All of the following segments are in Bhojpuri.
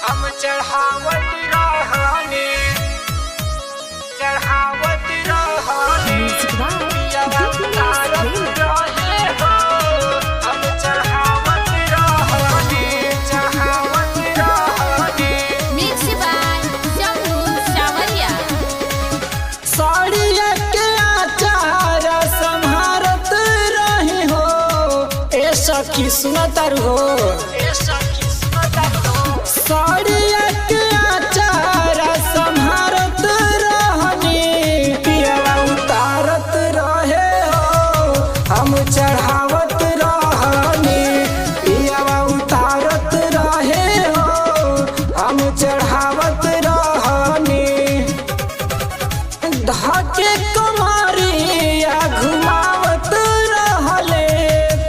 हम चढ़ावत रहनी पियवा उतारत रहे हो। हम चढ़ावत रहनी Mixed by Jammu Sawariya। साड़िया के आचार संभारत रही हो। ऐसा की सुनतर हो साड़िया के आचार संभारत रहनी पियवा उतारत रहे हो। हम चढ़ावत रहनी पियवा उतारत रहे हो। हम चढ़ावत रहनी धाके कमरिया घुमावत रहले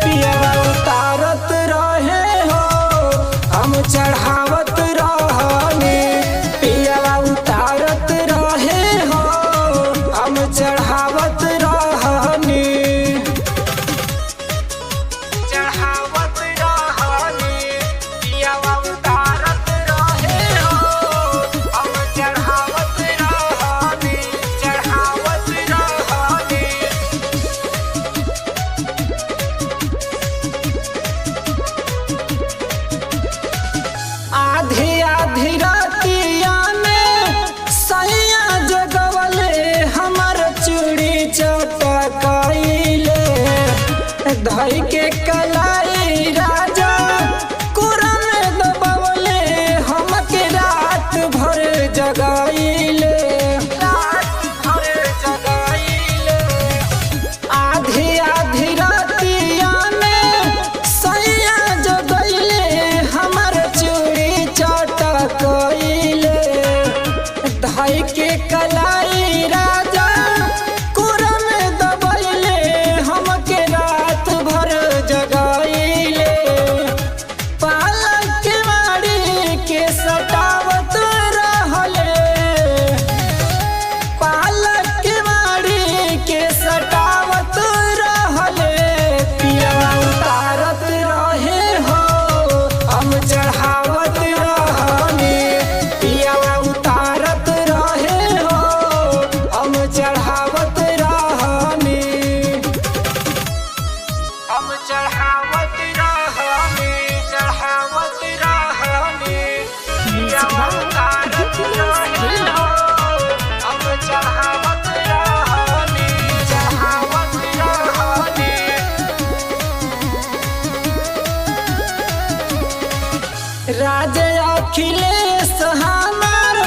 पियवा उतारत रहे हो। हम चढ़ावत रहनी पियवा उतारत रहे हो। हम चढ़ावत रहनी पियवा उतारत रहे हो। हम चढ़ावत रहनी आधी आधी रातिया में सैया जगवले हमर चूड़ी चटकाइले धई के कलाई राजा कोरा में दबवले हमके रात भर जगाइले आधी आधी रातिया में सैया जगइले हमर चूड़ी चटकाइले धई के कलाई राजा कोरा में दबइले हमके रात भर जगाइले पालक के मारी के सटावत रहले पालक के मारी के सटावत रहले पियवा उतारत रहे हो। हम चढ़ावत रहनी पियवा उतारत रहे हो। हम चढ़ावत रहनी पियवा उतारत रहे हो। हम चढ़ावत रहनी राजे अखिलेश हमार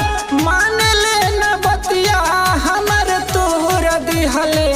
मान ले न बतिया हमर तोर दिहले